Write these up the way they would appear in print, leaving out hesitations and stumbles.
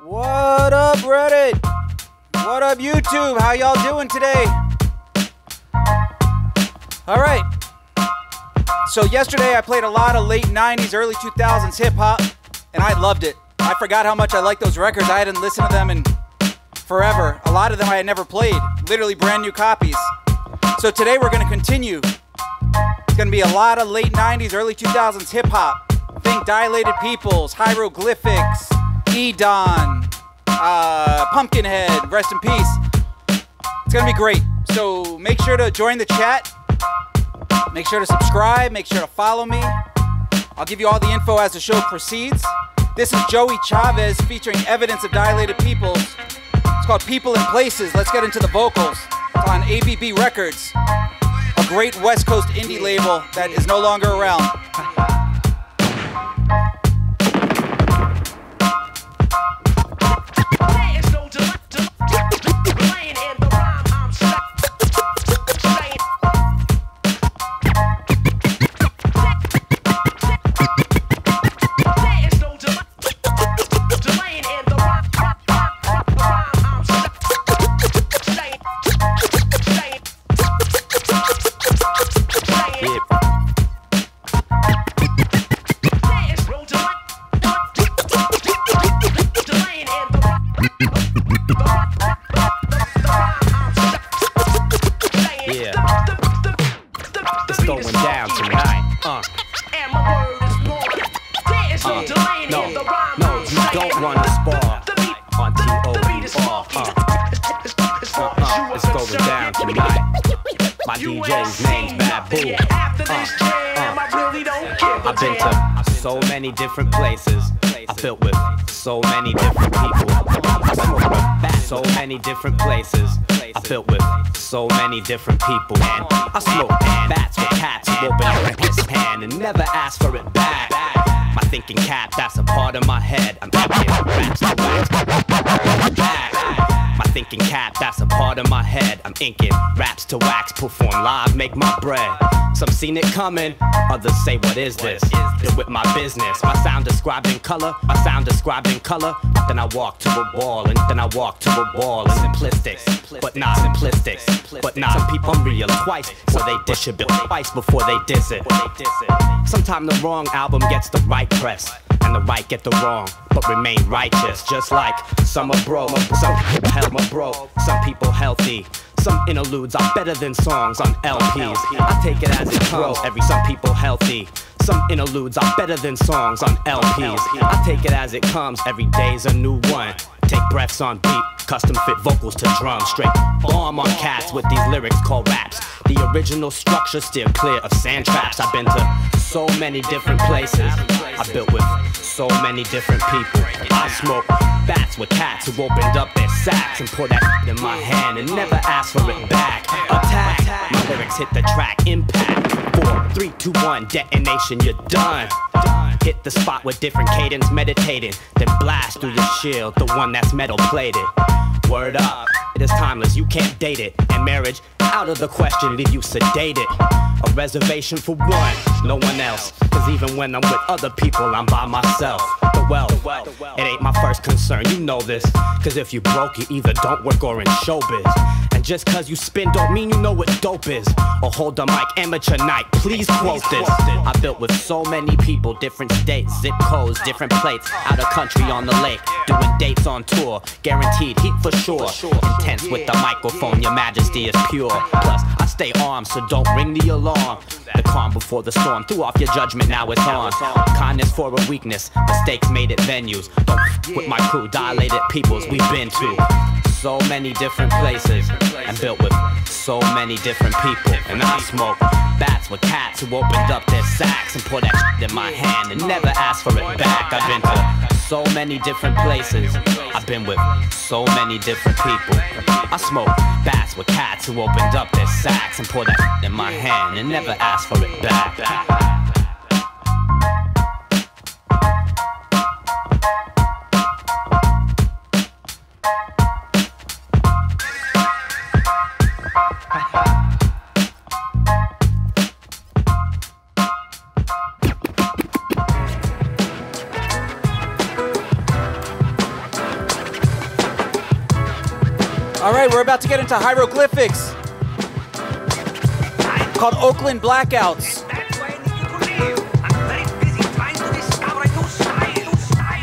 What up, Reddit? What up, YouTube? How y'all doing today? All right. So yesterday I played a lot of late 90s, early 2000s hip-hop, and I loved it. I forgot how much I liked those records. I hadn't listened to them in forever. A lot of them I had never played. Literally brand new copies. So today we're going to continue. It's going to be a lot of late 90s, early 2000s hip-hop. Think Dilated Peoples, Hieroglyphics, E-Don, Pumpkinhead, rest in peace. It's going to be great. So make sure to join the chat. Make sure to subscribe. Make sure to follow me. I'll give you all the info as the show proceeds. This is Joey Chavez featuring Evidence of Dilated Peoples. It's called People in Places. Let's get into the vocals. It's on ABB Records, a great West Coast indie label that is no longer around. Different places, I built with so many different people. So many different places, I built with so many different people. And I smoke bats with cats who open up his hand and never ask for it back. My thinking cap, that's a part of my head. I'm thinking raps to wax back. My thinking cap, that's a part of my head. I'm inking raps to wax, perform live, make my bread. Some seen it coming, others say, what is this? Then with my business, my sound described in color, my sound described in color. Then I walk to a wall, and then I walk to a wall. And simplistics, but not simplistic. But not some people unreal twice, so they dish a bit twice before they diss it. Sometimes the wrong album gets the right press, and the right get the wrong, but remain righteous. Just like some are broke, some people hell broke, some people healthy. Some interludes are better than songs on LPs. I take it as it comes. Some people healthy. Some interludes are better than songs on LPs. I take it as it comes. Every day's a new one. Take breaths on beat, custom fit vocals to drums. Straight bomb on cats with these lyrics called raps. The original structure still clear of sand traps. I've been to so many different places. I built with so many different people. I smoke bats with cats who opened up their sacks and put that in my hand and never asked for it back. Attack, my lyrics hit the track. Impact, 4, 3, 2, 1, detonation, you're done. Hit the spot with different cadence, meditating, then blast through your shield, the one that's metal plated. Word up, it is timeless, you can't date it. And marriage, out of the question, leave you sedated. A reservation for one, no one else. Cause even when I'm with other people, I'm by myself. The wealth, it ain't my first concern, you know this. Cause if you broke, you either don't work or in showbiz. And just cause you spin don't mean you know what dope is. Or hold the mic, amateur night, please quote this. I built with so many people, different states, zip codes, different plates. Out of country on the lake, doing dates on tour. Guaranteed heat for sure. Intense with the microphone, your majesty is pure. Plus, I stay armed, so don't ring the alarm. The calm before the storm, threw off your judgment, now it's on. Kindness for a weakness, mistakes made at venues. Don't with my crew, dilated peoples we've been to. So many different places, and built with so many different people. And I smoke bats with cats who opened up their sacks and put that shit in my hand and never asked for it back. I've been to so many different places, I've been with so many different people. I smoke bats with cats who opened up their sacks and put that shit in my hand and never asked for it back. All right, we're about to get into hieroglyphics called Oakland Blackouts.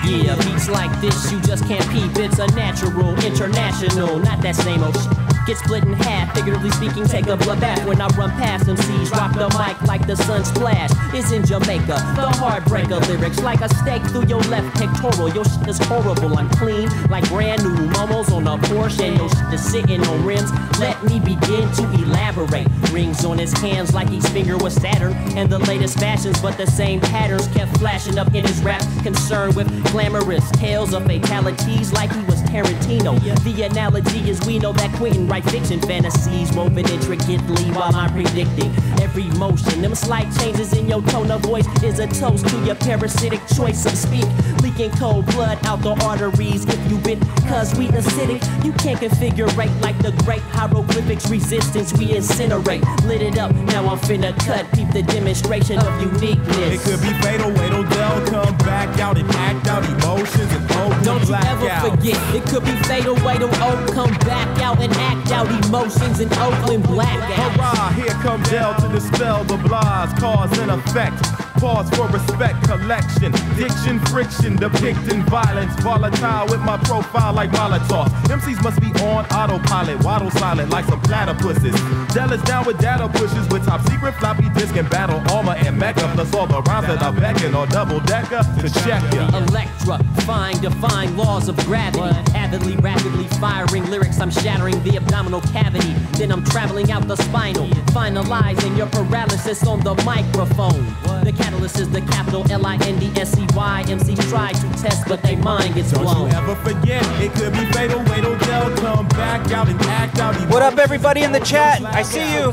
Yeah, beats like this you just can't peep. It's a natural, international, not that same old shit. Get split in half, figuratively speaking, take a bloodbath when I run past MCs. Rock the mic like the sun splash is in Jamaica. The heartbreaker lyrics like a stake through your left pectoral. Your shit is horrible, I'm clean like brand new momos on a Porsche, and your shit is sitting on rims. Let me begin to elaborate. Rings on his hands like each finger was Saturn, and the latest fashions, but the same patterns kept flashing up in his rap. Concerned with glamorous tales of fatalities like he was Tarantino. The analogy is we know that Quentin write fiction fantasies woven intricately while I'm predicting every motion. Them slight changes in your tone of voice is a toast to your parasitic choice of speak. Leaking cold blood out the arteries if you been cause we acidic. You can't configurate like the great hieroglyphics resistance we incinerate. Lit it up, now I'm finna cut. Peep the demonstration of uniqueness. It could be fatal, wait till they'll come back out and act out emotions and Oakland Don't you blackout. ever forget, it could be fatal, wait till Oak come back out and act out emotions in Oakland Blackout. Hurrah, here comes Dell to dispel the blahs, cause and effect. Pause for respect, collection, diction, friction, depicting violence, volatile with my profile like Molotov. MCs must be on autopilot, waddle silent like some platypuses. Dell is down with data pushes with top secret floppy disk and battle armor and mecha, plus all the rhymes that are beckon or double decker to check ya. Electra, defying laws of gravity. Avidly, rapidly firing lyrics, I'm shattering the abdominal cavity. Then I'm traveling out the spinal, finalizing your paralysis on the microphone. The catalyst is the capital L-I-N-D-S-E-Y. MCs try to test, but they mind gets blown. Don't you ever forget, it could be fatal, wait till they'll come back out and act out. What up, everybody in the chat? I see you.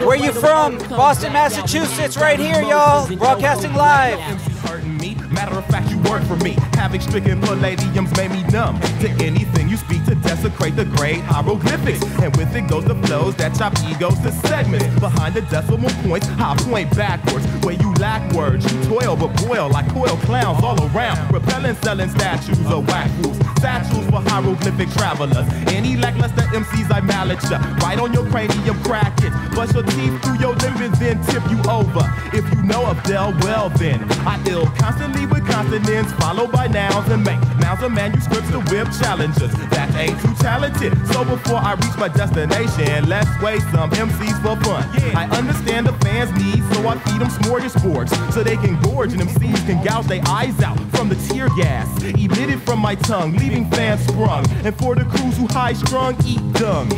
Where you from? Boston, Massachusetts, right here, y'all. Broadcasting live. Hurting me. Matter of fact, you work for me. Havoc-stricken palladiums made me numb to anything you speak to desecrate the great hieroglyphics. And with it goes the flows that chop egos to segments. Behind the decimal points, I point backwards. Where you lack words, you toil but boil like coil clowns all around. Repelling, selling statues of whack fools. Statues for hieroglyphic travelers. Any lackluster MCs I mallet ya. Right on your cranium, crack it. Bust your teeth through your limbs, then tip you over. If you know of Dell, well then. I ill constantly with consonants, followed by nouns and make mounds of manuscripts to whip challengers. That ain't too talented. So before I reach my destination, let's waste some MCs for fun. I understand the fans' needs, so I feed them smorgasbords so they can gorge and MCs can gouge their eyes out from the tear gas emitted from my tongue, leaving fans sprung. And for the crews who high-strung, eat dung.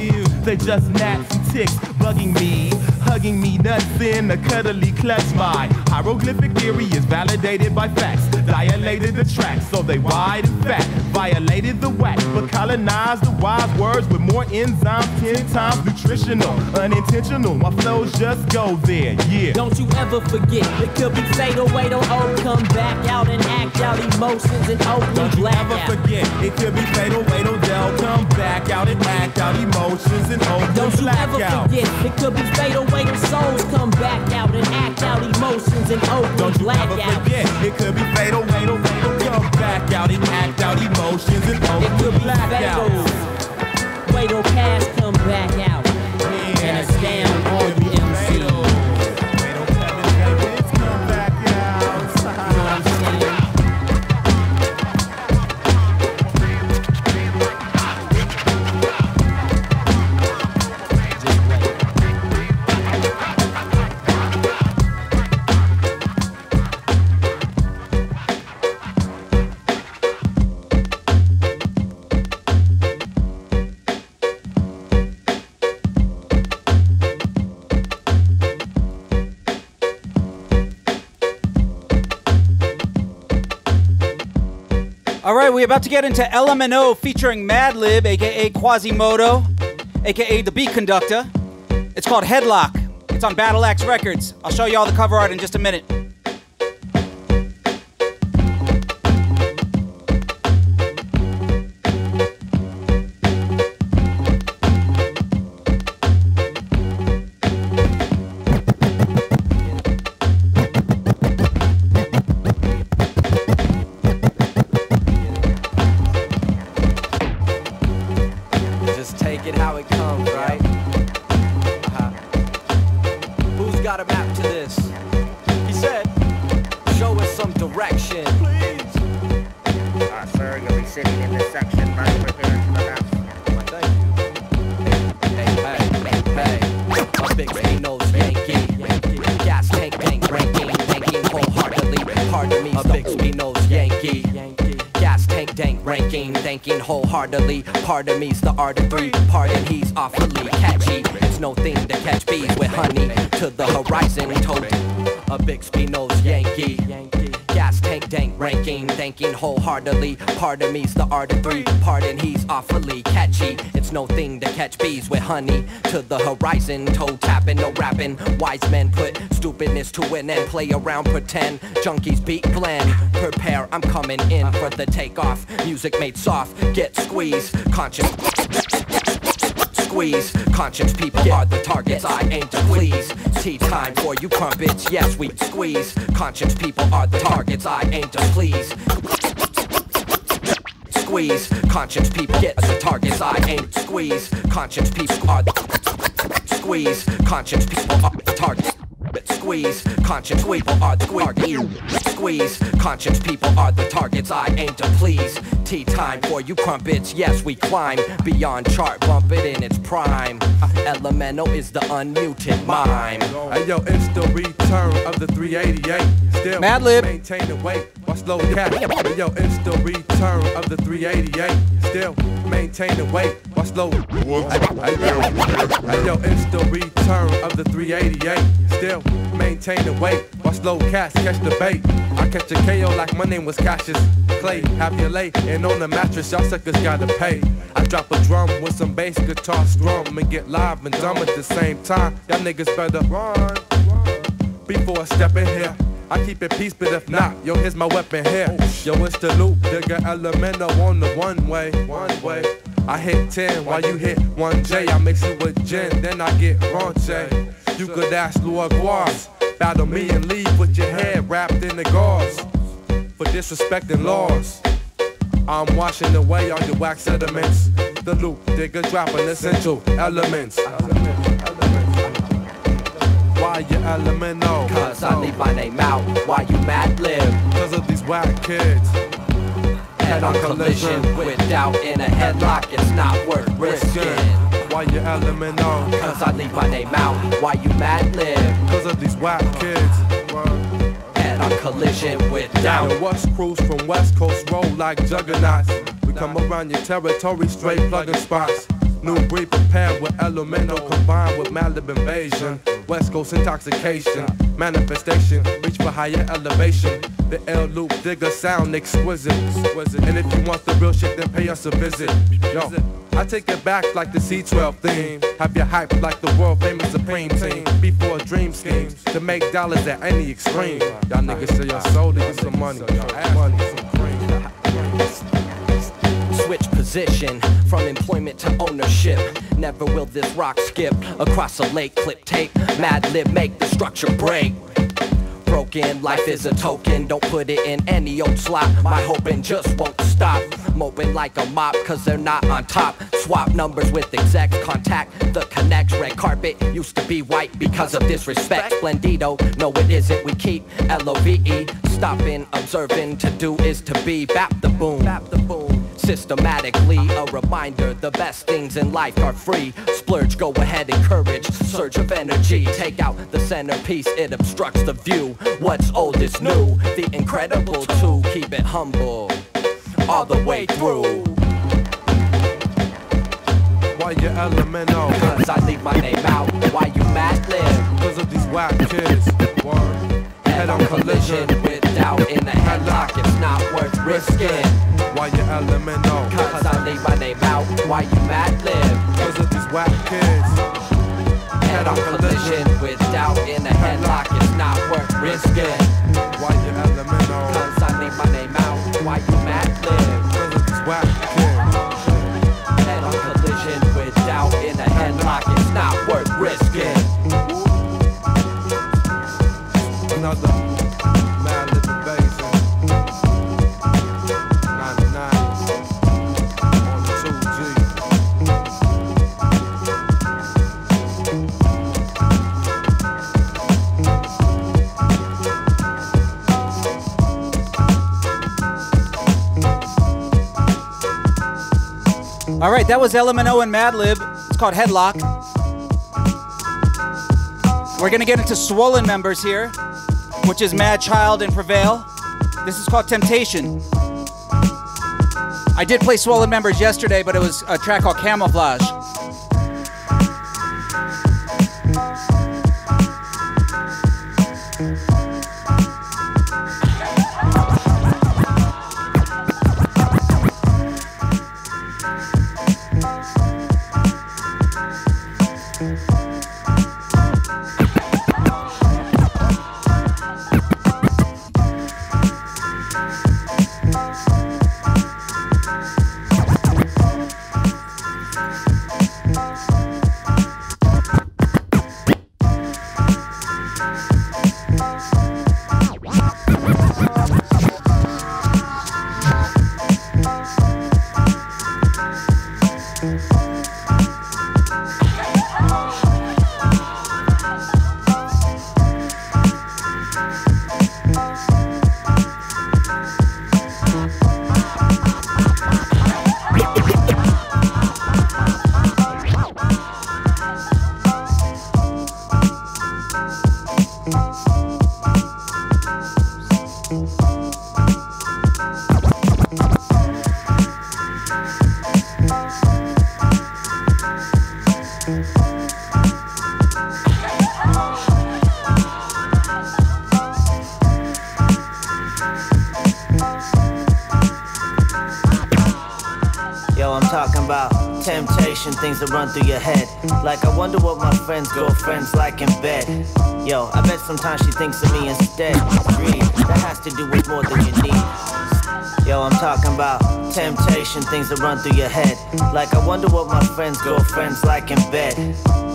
They just gnats and ticks bugging me, hugging me nuts in a cuddly clutch. My hieroglyphic theory is validated by facts. Dilated the tracks so they wide and fat. Violated the whack, but colonized the wise words with more enzymes, 10 times nutritional. Unintentional, my flows just go there, yeah. Don't you ever forget, it could be fatal, wait till Oak come back out and act out emotions in Oakland Don't you Blackout. ever forget, it could be fatal, wait till they'll come back out and act out emotions in Oakland Don't you ever Blackout. forget, it could be fatal, wait till souls come back out and act out emotions in Oakland Don't you ever Blackout. forget, it could be fatal, wait till come back out and act out emotions in It could Oakland be Blackout. fatal, wait till Cash come back out and it's down all the MCs. All right, we're about to get into LMNO featuring Madlib, aka Quasimodo, aka the Beat Conductor. It's called Headlock. It's on Battle Axe Records. I'll show you all the cover art in just a minute. just take it how it comes, right? Who's got a map to this? He said, show us some direction. Please. Sir, you'll be sitting in this section right over here to the left. Well, thank you. Hey, a big speed-nosed Yankee. Gas tank ranking wholeheartedly. Pardon me, a big speed-nosed Yankee. Gas tank ranking, thanking wholeheartedly. Pardon me's the art of three. Pardon he's awfully catchy. It's no thing to catch bees with honey to the horizon. Toad, a big speed-nosed Yankee. Gas tank ranking, thanking wholeheartedly. Pardon me's the art of three. Pardon he's awfully catchy. It's no thing to catch bees with honey to the horizon. Toe tapping, no rapping. Wise men put stupidness to an end. Play around, pretend. Junkies beat blend. Prepare, I'm coming in for the takeoff. Music made soft, get squeezed. Conscious. Squeeze, conscious people are the targets I aim to please. Tea time for you crumpets, yes we squeeze. Conscious people are the targets I aim to please. Squeeze, conscious people get the targets I aim to squeeze. Conscious people are the squeeze. Conscious people are the targets. Squeeze, conscious people are the targets. Squeeze, conscious people are the targets I aim to please. Tea time for you crumpets, yes we climb beyond chart, bump it in its prime. Elemental is the unmuted mime. Hey yo, it's the return of the 388. Still Madlib. Maintain the weight while slow cat. Hey yo, it's the return of the 388. Still maintain the weight while slow. Hey yo, it's the return of the 388. Still maintain the weight while slow cats catch the bait. I catch a KO like my name was Cassius Clay. Have you lay and on the mattress, y'all suckers gotta pay. I drop a drum with some bass guitar strum and get live and dumb at the same time. Y'all niggas better run before I step in here. I keep it peace, but if not, yo, here's my weapon here. Yo, it's the loop, digga Elemental on the one way. I hit 10 while you hit 1J. I mix it with gin, then I get raunchy. You could ask Lord Guas, battle me and leave with your head wrapped in the gauze for disrespecting laws. I'm washing away all your wax sediments. The loop, digga dropping essential elements. Why you elemental? Cause I leave my name out. Why you Madlib? Cause of these whack kids. Head on collision with doubt in a headlock. It's not worth risking. Why you elemental? Cause I leave my name out. Why you Madlib? Cause of these whack kids. Head on collision with doubt. The West crews from West Coast roll like juggernauts. We come around your territory straight plugging spots. New breed prepared with elemental combined with Madlib invasion. West Coast intoxication, manifestation, reach for higher elevation. The L-Loop digger sound exquisite. And if you want the real shit, then pay us a visit. Yo, I take it back like the C12 theme. Have you hyped like the world famous Supreme team. Before dream schemes to make dollars at any extreme. Y'all niggas sell your soul to get some money. Money, some cream. Switch position from employment to ownership. Never will this rock skip across a lake. Clip tape, Madlib make the structure break. Broken, life is a token. Don't put it in any old slot. My hoping just won't stop. Moping like a mop cause they're not on top. Swap numbers with execs, contact the connects. Red carpet used to be white because of disrespect. Splendido, no it isn't, we keep L-O-V-E. Stopping, observing, to do is to be. Bap the boom. Systematically, a reminder, the best things in life are free. Splurge, go ahead, encourage, surge of energy. Take out the centerpiece, it obstructs the view. What's old is new, the incredible two. Keep it humble, all the way through. Why you elemental? Cause I leave my name out. Why you Madlib? Cause of these whack kids. Head on collision with doubt in the headlock. It's not worth risking. Why you elemental? Cause I leave my name out. Why you Madlib? Cause of these whack kids. Head on collision with doubt in the headlock. It's not worth risking. Why you elemental? Cause I leave my name out. Why you Madlib? Cause of these whack kids. Head on collision with doubt in the headlock. It's not worth risking. Another Madlib invasion. 99 on the 2G. All right, that was LMNO and Madlib. It's called Headlock. We're gonna get into Swollen members here, which is Mad Child and Prevail. This is called Temptation. I did play Swollen members yesterday, but it was a track called Camouflage. Temptation, things that run through your head. Like, I wonder what my friend's girlfriend's like in bed. Yo, I bet sometimes she thinks of me instead. Greed, that has to do with more than you need. Yo, I'm talking about temptation, things that run through your head. Like, I wonder what my friend's girlfriend's like in bed.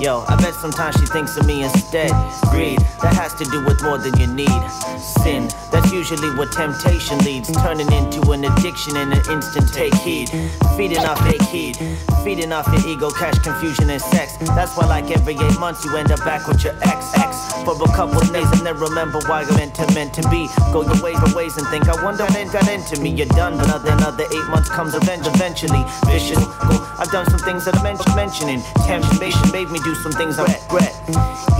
Yo, I bet sometimes she thinks of me instead. Greed, that has to do with more than you need. Sin, that's usually what temptation leads. Turning into an addiction in an instant, take heed. Feeding off fake heat, feeding off your ego, cash, confusion, and sex. That's why like every 8 months you end up back with your ex for a couple days and then remember why you're meant to be. Go your ways and think, I wonder when got into me. You're done, but another 8 months comes eventually. Vicious, I've done some things that I'm mentioning. Temptation made me do some things I regret.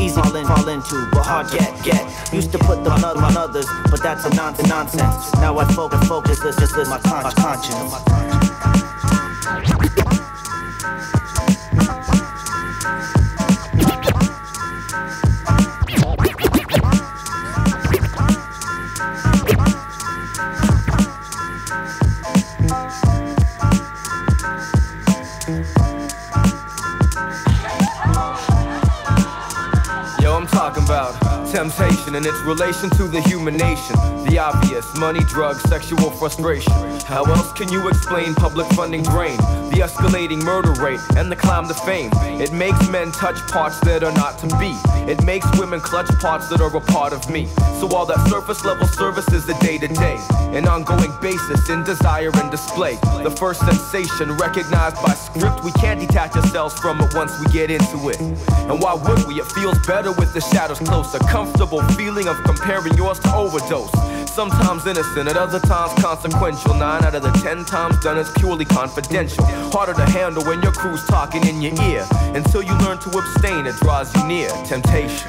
Easy fall into, but hard to get. Used to put them on others, but that's a nonsense. Now I focus, this is my conscience. Temptation and its relation to the human nation. The obvious, money, drugs, sexual frustration. How else can you explain public funding drain? The escalating murder rate and the climb to fame. It makes men touch parts that are not to be. It makes women clutch parts that are a part of me. So all that surface level service is a day-to-day, an ongoing basis in desire and display. The first sensation recognized by script. We can't detach ourselves from it once we get into it. And why would we? It feels better with the shadows closer. Comfortable feeling of comparing yours to overdose. Sometimes innocent, at other times consequential. 9 out of the 10 times done it's purely confidential. Harder to handle when your crew's talking in your ear. Until you learn to abstain, it draws you near. Temptation.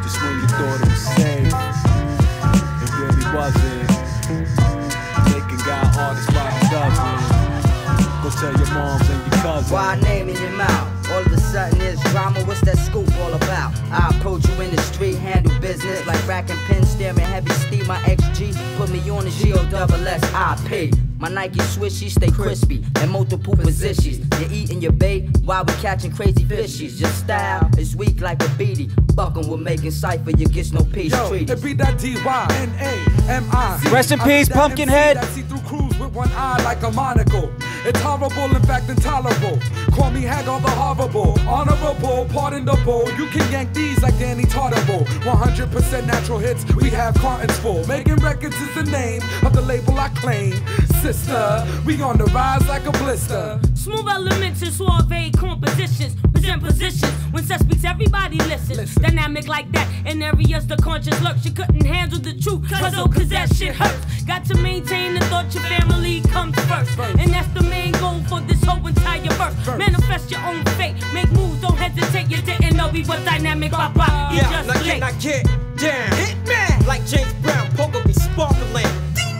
Just when you thought it was safe, it really wasn't. Taking God artists by the dozen. Go tell your moms and your cousins. Why name in your mouth? All of a sudden there's drama, what's that scoop all about? I approach you in the street, handle business like rack and pin, staring heavy steam. My XG put me on the GOSSIP. My Nike swishies stay crispy in multiple positions. You're eating your bait while we catching crazy fishies. Your style is weak like a beady. Buckin' with making cipher, you get no peace treaty. It be that D-Y-N-A-M-I. Rest in peace, Pumpkinhead. That see through crews with one eye like a monocle. It's horrible, in fact intolerable. call me Hagar the Horrible. Honorable, pardonable. You can yank these like Danny Tartable. 100% natural hits, we have cartons full. Making records is the name of the label I claim. Sister, we on the rise like a blister. Smooth elements and suave compositions. Present positions. When sex speaks, everybody listens. Dynamic like that. In areas the conscience lurks. You couldn't handle the truth. Cause that shit hurts. Got to maintain the thought your family comes first. And that's the main goal for this whole entire verse. Manifest your own fate. Make moves, don't hesitate. You didn't know we was dynamic. Papa, you just late. Now get down. Hit man. Like James Brown, poker be sparkling.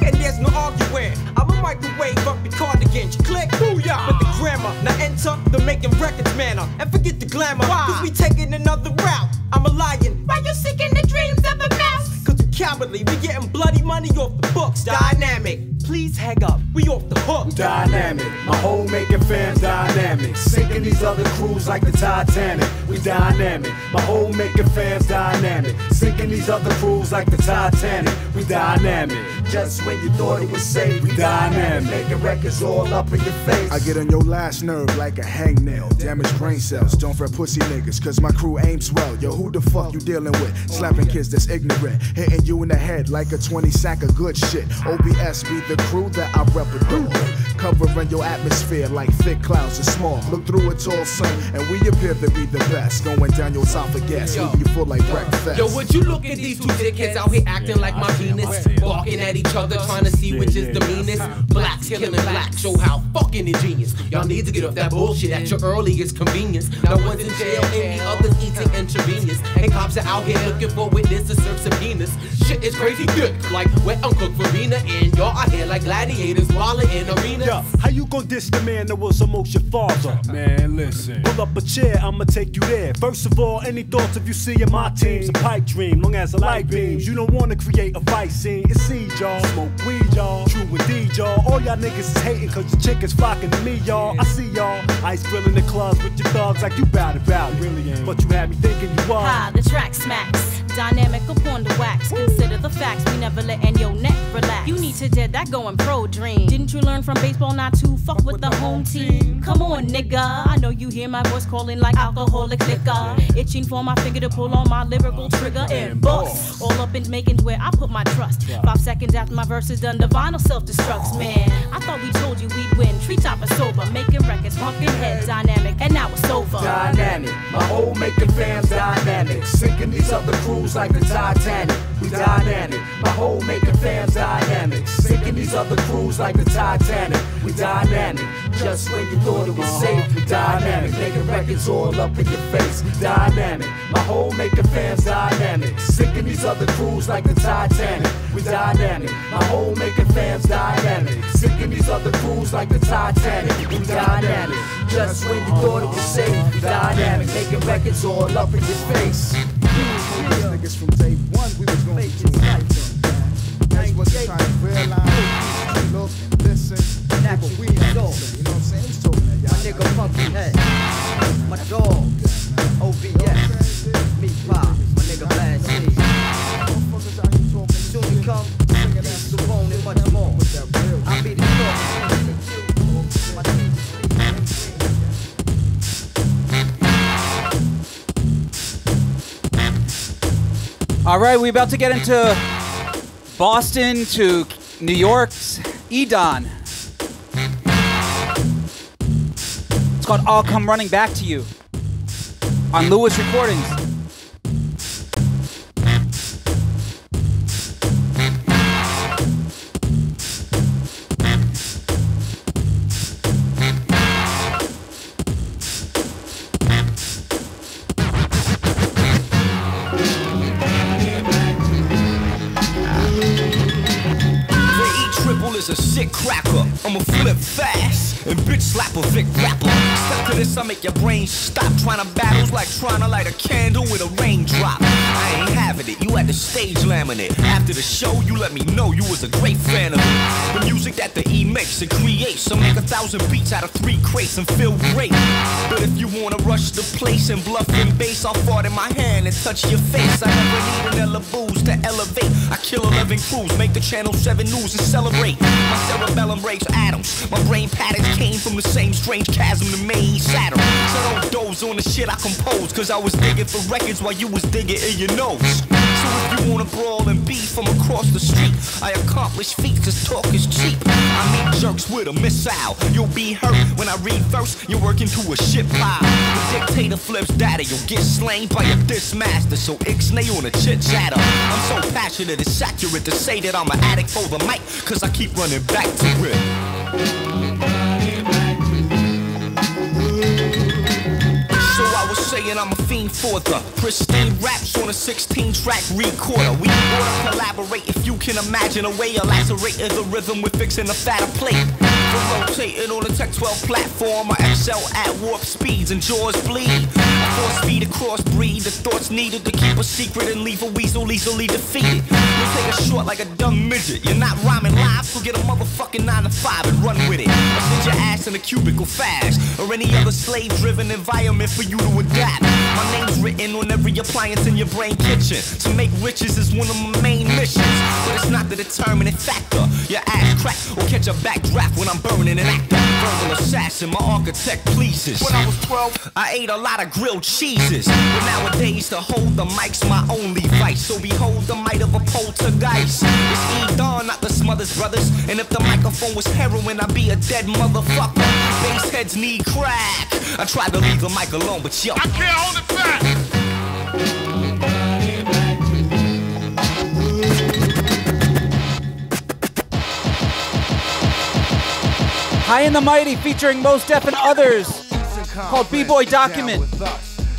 And there's no arguing. I'm a microwave up your cardigan. Click, booyah, with the grammar. Now enter the making records manner. And forget the glamour, cause we taking another route. I'm a lion. Why you seeking the dreams of a mouse? Cause you cowardly, we getting bloody money off the books. Dynamic, please hang up, we off the hook. Dynamic, my whole making fam's dynamic. Sinking these other crews like the Titanic. We dynamic, my whole making fam's dynamic. Sinking these other crews like the Titanic. We dynamic. Just when you thought it was safe, we dynamic. Making records all up in your face. I get on your last nerve like a hangnail. Damaged brain cells, don't fret pussy niggas, cause my crew aims well. Yo, who the fuck you dealing with? Slapping kids that's ignorant, hitting you in the head like a 20 sack of good shit. OBS be the crew that I represent. Covering your atmosphere like thick clouds of smog. Look through it all, son, and we appear to be the best. Going down your esophagus, leaving you full like breakfast. Yo, would you look at these two dickheads out here acting like my penis? Barking at each other, trying to see which is the meanest. Blacks killing blacks, show how fucking ingenious. Y'all need to get off that bullshit at your earliest convenience. No one's in jail, and the others eating intravenous. And cops are out here looking for witnesses to serve subpoenas. Shit is crazy good, like wet uncooked farina. And y'all out here like gladiators, walling in arenas. Yo, how you gon' diss the man that was almost your father? Man, listen. Pull up a chair, I'ma take you there. First of all, any thoughts of you seeing my team's a pipe dream, long as the light beams. You don't wanna create a fight scene. It's seed, y'all. Smoke weed, y'all. True indeed, y'all. All y'all niggas is hating cause your chick is flocking to me, y'all. I see y'all. Ice grilling the clubs with your thugs like you bout it. Really ain't. But you had me thinking you was. Ha, the track smacks. Dynamic upon the wax. Consider the facts. We never letting your neck relax. You need to dead that going pro dream. Didn't you learn from baseball not to fuck with the home team? Come on, nigga. I know you hear my voice calling like alcoholic liquor. Itching for my finger to pull on my lyrical trigger and bust. All up in making's where I put my trust. 5 seconds after my verse is done, the vinyl self-destructs. Man, I thought we told you we'd win. Treetop is sober, making records, pumping heads, dynamic, and now it's over. Dynamic, my whole making fam's dynamic. Sinking these other crews like the Titanic. We dynamic, my whole making fam's dynamic. Sinking these other crews like the Titanic. We dynamic, just when you thought it was safe. We dynamic, making records all up in your face. We dynamic, my whole making fam's dynamic. Sinking these other crews like the Titanic. We dynamic, my whole making fam's dynamic. Sinking these other crews like the Titanic. We dynamic, just when you thought it was safe. We dynamic, making records all up in your face. Niggas from day one, we was going to do it. That's what they're trying to realize. Look, listen, Natural we result. you know what I'm saying? Who's talking that, My nigga Funky Head, my dog, OBS, me Pop, my nigga Blast C. Soon you come, Savone and much more. I'll be the talk. My All right, we're about to get into Boston to New York's Edon. It's called I'll Come Running Back to You on Lewis Recordings. Is a sick cracker, I'ma flip fast and bitch slap a Vic rapper. Step to this, I make your brain stop. Trying to battles like trying to light a candle with a raindrop. I ain't having it, you had the stage laminate. After the show, you let me know you was a great fan of it. The music that the E makes and creates, so make 1,000 beats out of 3 crates and feel great. But if you wanna rush the place and bluff and bass, I'll fart in my hand and touch your face. I never need an booze to elevate. I kill 11 crews, make the Channel 7 news and celebrate. My cerebellum breaks atoms, my brain patterns came from the same strange chasm that made Saturn. So don't doze on the shit I compose, cause I was digging for records while you was digging in your nose. So if you wanna brawl and beef from across the street, I accomplish feats cause talk is cheap. I meet jerks with a missile. You'll be hurt when I read verse, you're working to a shit pile. The dictator flips data, you'll get slain by a diss master. So ixnay on a chit chatter. I'm so passionate it's accurate to say that I'm an addict for the mic, cause I keep running back to it. So I was saying I'm a fiend for the pristine raps on a 16-track recorder. We ought to collaborate if you can imagine a way of lacerating the rhythm with fixing a fatter plate. For rotating on a Tech 12 platform, I excel at warp speeds and jaws bleed. I force feed a crossbreed, the thoughts needed to keep a secret and leave a weasel easily defeated. You take a short like a dumb midget. You're not rhyming live, so get a motherfucking 9 to 5 and run with it. Or sit your ass in a cubicle fast, or any other slave-driven environment for you to adapt. My name's written on every appliance in your brain kitchen. To make riches is one of my main missions, but it's not the determining factor. Your ass crack or catch a backdraft when I'm burning an actor. Verbal assassin, my architect pleases. When I was 12, I ate a lot of grilled cheeses. But nowadays, to hold the mic's my only vice. So behold the might of a poltergeist. It's E-Dawn, not the Smothers Brothers. And if the microphone was heroin, I'd be a dead motherfucker. Bass heads need crack. I tried to leave the mic alone, but yo, I can't hold it back. High and the Mighty featuring Mos Def and others, called B-Boy Document.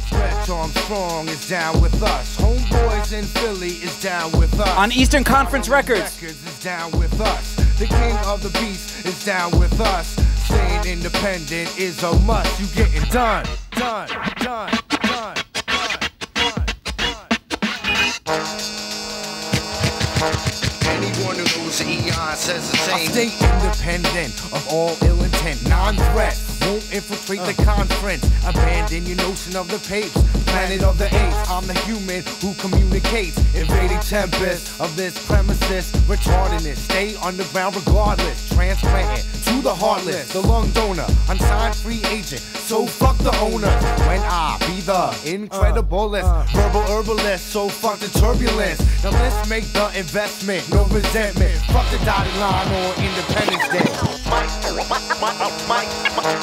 Stretch Armstrong is down with us. Homeboys in Philly is down with us. On Eastern Conference Records is down with us. The king of the beast is down with us. Staying independent is a must. You getting done. Anyone who knows Eon says the same. I stay independent of all ill intent, non-threat. Won't infiltrate the conference. Abandon your notion of the papes. Planet of the apes. I'm the human who communicates. Invading tempest of this premises. Retardedness. Stay underground regardless. Transplanting to the heartless. The lung donor. Unsigned free agent. So fuck the owner. When I be the incrediblest. Verbal herbalist. So fuck the turbulence. Now let's make the investment. No resentment. Fuck the dotted line on Independence Day.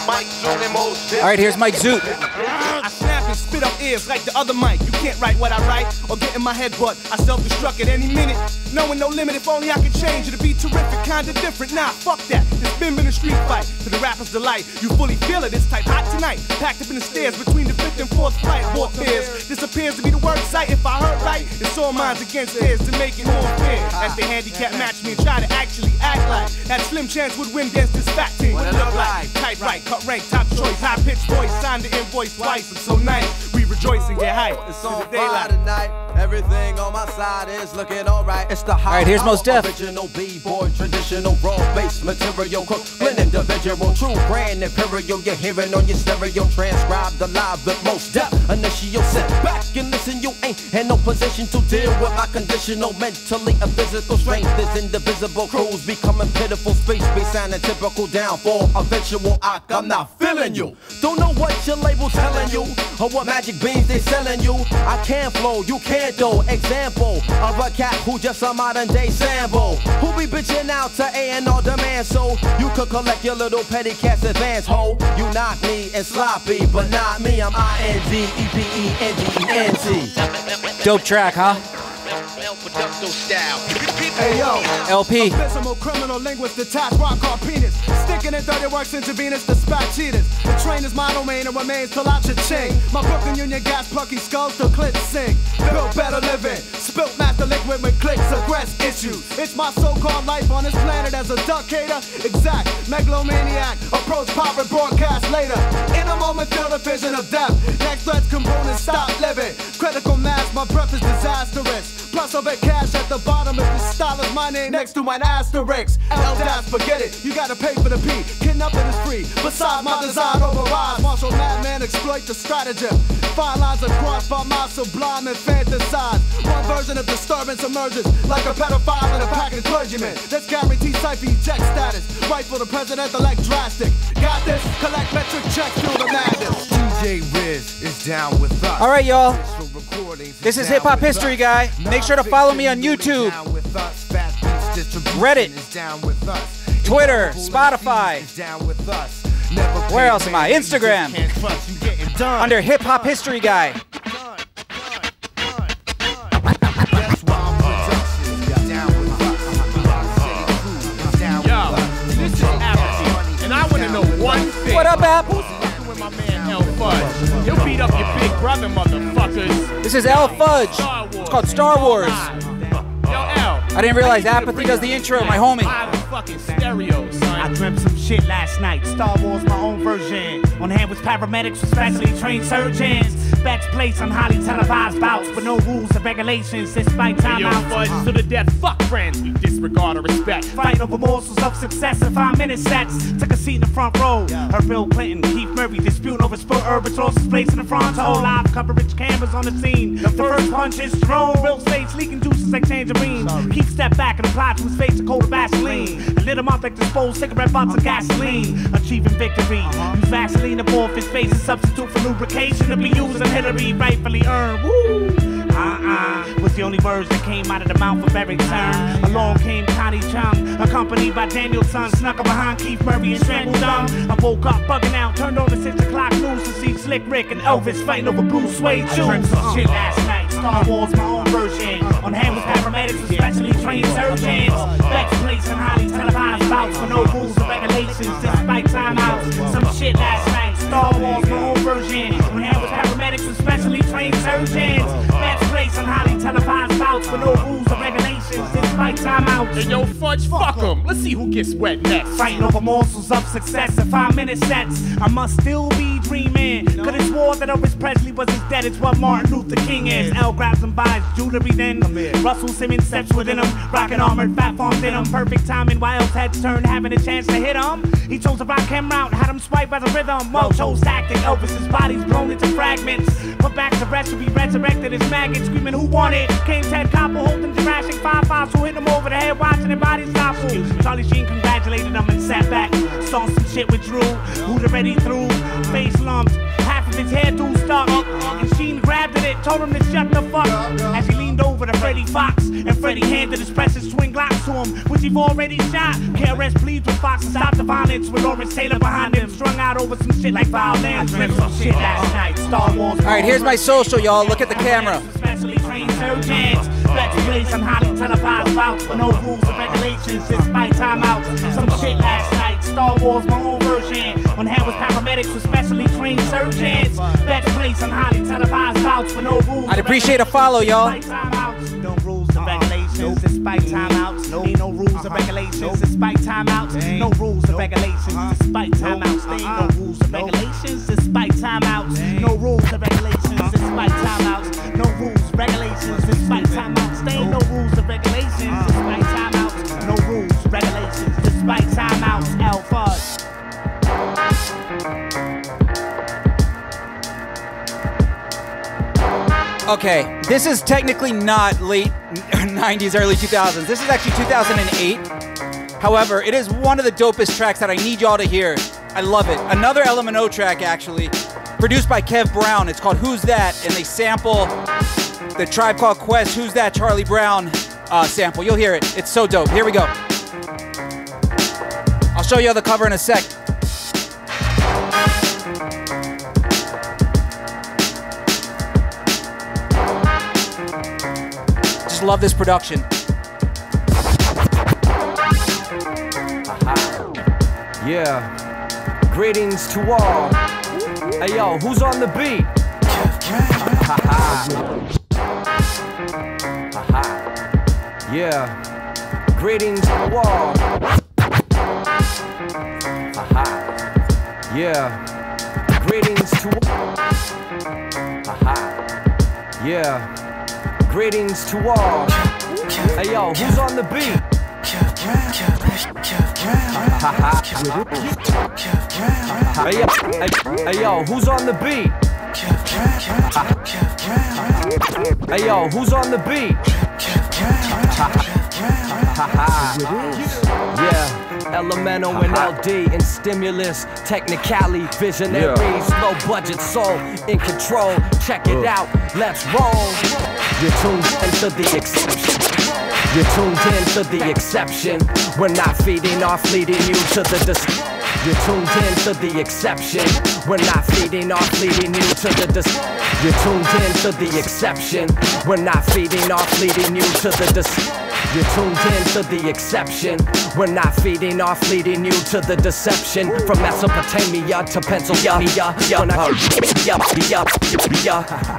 Alright, here's Mike Zoot. I snap and spit up ears like the other mic. You can't write what I write or get in my head, but I self-destruct at any minute. Knowing no limit, if only I could change. It'd be terrific, kinda different. Nah, fuck that. It's been a street fight to the rapper's delight. You fully feel it, it's type hot tonight. Packed up in the stairs between the 5th and 4th flight. Warfares. This appears to be the work site. If I heard right, it's all minds against theirs to make it more fair. As they handicap match me and try to actually act like that slim chance would win against this fat team. What it look like? Tight right, cut rank, top choice, high pitched voice, signed the invoice twice. It's so nice. We rejoice and get hype. It's on fire tonight. Everything on my side is looking alright. It's the high. Alright, here's Mos Def. Original B-boy, traditional raw base material, cook, blend individual, true brand imperial. You're hearing on your stereo, transcribed alive with Mos Def. Initial, sit back and listen. You ain't in no position to deal with my conditional, mentally and physical strength is indivisible. Crews becoming pitiful, space sounding typical. Downfall, eventual. I'm not feeling you. Don't know what your label's telling you or what magic beans they selling you. I can't flow, you can't though. Example of a cat who just a modern day sample. Who be bitching out to A&R demand so you could collect your little petty cash advance, ho. You knock me and sloppy, but not me. I'm INDEPENDENT. Dope track, huh? Hey yo, LP. Abysmal criminal linguist, the top rock hard penis. Sticking in dirty works into Venus, the spot cheaters. The train is my domain and remains till I cha-ching. My Brooklyn Union gas plucky skulls till clips sing. Built better living, spilt master liquid when clicks aggress issues. It's my so-called life on this planet as a duckator. Exact, megalomaniac, approach pop and broadcast later. In a moment, feel the vision of death. Next threats, components, stop living. Critical mass, my breath is disastrous. Plus, I bet cash at the bottom if the style is my name. next to mine asterisk. LDAS, forget it, you gotta pay for the P. Kidnapping is free, besides my design overrides. Martial madman exploit the stratagem. Fine lines are crossed by my sublime and fantasize. One version of disturbance emerges like a pedophile and a pack of clergymen. That's guaranteed cypher eject status. Right for the president-elect drastic. Got this, collect metric checks, feel the madness. DJ Riz is down with us. All right, y'all. This is Hip Hop History Guy. Make sure to follow me on YouTube, Reddit, Twitter, Spotify. Where else am I? Instagram. Under Hip Hop History Guy. Yo, this is Apathy, and I want to know one thing. What up, App? With my man L Fudge. He'll beat up your big brother, motherfuckers. This is L Fudge. It's called Star Wars. Yo, L. I didn't realize Apathy does the intro, my homie. Fucking stereo, son. I dreamt some shit last night. Star Wars, my own version. On hand was paramedics with specially trained surgeons. Bets placed on highly televised bouts with no rules or regulations. Despite timeouts. Fudge to the death. Fuck friends. We disregard or respect. Fight over morsels of success in 5-minute sets. Took a seat in the front row. Heard Bill Clinton, Keith Murray dispute over sport Urbatrosis place in the front row. Live coverage, cameras on the scene. The first punch is thrown. Real states leaking juices like tangerines. Keith stepped back and applied to his face a coat of Vaseline. And lit him up like disposed cigarette butts of gasoline. Achieving victory. Use Vaseline above his face as substitute for lubrication to be used and Hillary rightfully earned. Woo! Was the only words that came out of the mouth of Eric Turn. Along came Connie Chung, accompanied by Daniel Son, snuck up behind Keith Murray and strangled him. I woke up bugging out, turned on the 6 o'clock news to see Slick Rick and Elvis fighting over Bruce Wayne shoes. I dreamt some shit last night. Star Wars, my own version. On hand with paramedics with specially trained surgeons. Bets placed on highly televised bouts with no rules or regulations, despite timeouts. Some shit last night. Star Wars, my own version. On hand with paramedics with specially trained surgeons. Bets placed on highly televised bouts with no rules or regulations, despite timeouts. Hey, yo, Fudge, fuck them. Let's see who gets wet next. Fighting over morsels of success in 5-minute sets. I must still be dreaming. Could have swore that Elvis Presley was as dead as what Martin Luther King is. L grabs him by his jewelry then. Russell Simmons steps within him. Rocking armored fat farms in him. Perfect timing while L's heads turned, having a chance to hit him. He chose to rock him route, had him swipe by the rhythm. Mo chose tactic. Elvis's body's blown into fragments. Put back to rest to be resurrected as maggots. Screaming who won it? Came Ted Koppel holding Jurassic 5-5, who hit him over the head watching their bodies topple. Charlie Sheen congratulated him and sat back. Saw some shit with Drew, who'd already threw. Face lumps, half of his hairdo stuck. And Sheen grabbed at it, told him to shut the fuck. As he leaned over to Freddie Fox, and Freddie handed his precious twin Glocks to him, which he've already shot. KRS pleads with Fox to stop the violence with Lawrence Taylor behind him, strung out over some shit like violence. I dreamt some shit last night. Star Wars. All right, here's my social, y'all. Look at the camera. Specially trained surgeons. Bets placed on highly televised bouts with no rules or regulations, despite timeouts. Some shit last night. Star Wars, my own version. On hand with paramedics with specially trained surgeons. Bets placed on highly televised bouts with no rules. I'd appreciate a follow, y'all. No rules or regulations, despite timeouts. Ain't no rules or regulations, despite timeouts. No rules or regulations, despite timeouts. Ain't no rules or regulations, despite timeouts. No rules or regulations, despite timeouts. No rules, regulations, despite timeouts. Ain't no rules or regulations, despite timeouts. No rules, regulations, despite timeouts. L Fudge. Okay, this is technically not late 90s, early 2000s. This is actually 2008. However, it is one of the dopest tracks that I need y'all to hear. I love it. Another LMNO track, actually, produced by Kev Brown. It's called Who's That? And they sample the Tribe Called Quest, Who's That? Charlie Brown sample. You'll hear it. It's so dope. Here we go. I'll show you the cover in a sec. Just love this production. Yeah. Greetings to all. Hey yo, who's on the beat? Yeah. Greetings to all. Yeah. Greetings to Yeah. Greetings to all. Hey yo, who's on the beat? Hey yo, who's on the beat? Hey yo, who's on the beat? Yeah, Elemental and LD and Stimulus, Technically, Visionaries, low budget soul, in control. Check it out, let's roll. You're tuned into the exception. You're tuned into the exception. We're not feeding off, leading you to the You're tuned into the exception. We're not feeding off, leading you to the You're tuned into the exception. We're not feeding off, leading you to the You're tuned into the exception. We're not feeding off, leading you to the deception. From Mesopotamia to Pennsylvania.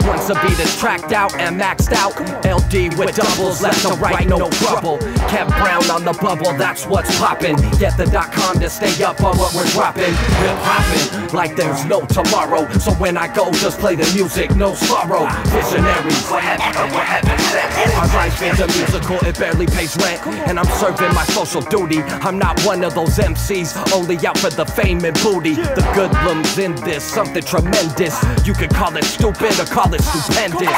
Once a beat is tracked out and maxed out, LD with doubles, left to right, no trouble. Kept Brown on the bubble, that's what's poppin'. Get the .com to stay up on what we're dropping. Hip hoppin' like there's no tomorrow. So when I go, just play the music, no sorrow. Visionaries, for heaven's sake. Our life is a musical, it barely pays rent, and I'm serving my social duty. I'm not one of those MCs only out for the fame and booty. The Goodlum's in this, something tremendous. You can call it stupid or call it stupendous.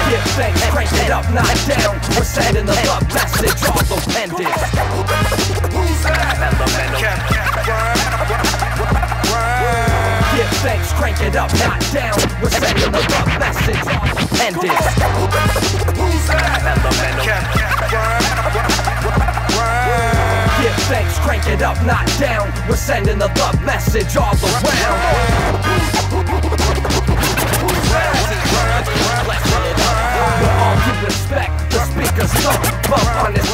Give thanks, crank it up, not down. We're sending the love message, all stupendous. Give thanks, crank it up, not down. We're sending the love message, stupendous. Give thanks, crank it up, not down. We're sending the love message all around. With all due respect, the speakers don't bump on this.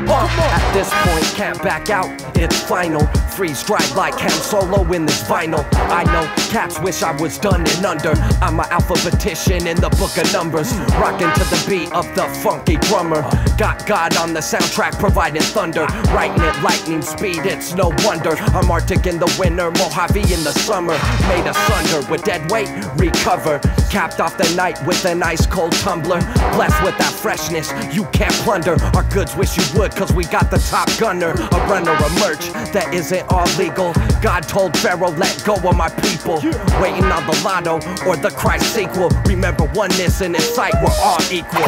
At this point, can't back out, it's final. Freeze drive like Cam Solo in this vinyl. I know cats wish I was done in under. I'm an alphabetician in the book of numbers, rocking to the beat of the funky drummer. Got God on the soundtrack providing thunder, writing at lightning speed, it's no wonder. I'm Arctic in the winter, Mojave in the summer. Made asunder with dead weight, recover. Capped off the night with an ice cold tumbler. Blessed with that freshness, you can't plunder. Our goods wish you would, cause we got the top gunner. A runner of merch that isn't all legal. God told Pharaoh, let go of my people. Waiting on the lotto or the Christ sequel. Remember oneness and in sight, we're all equal.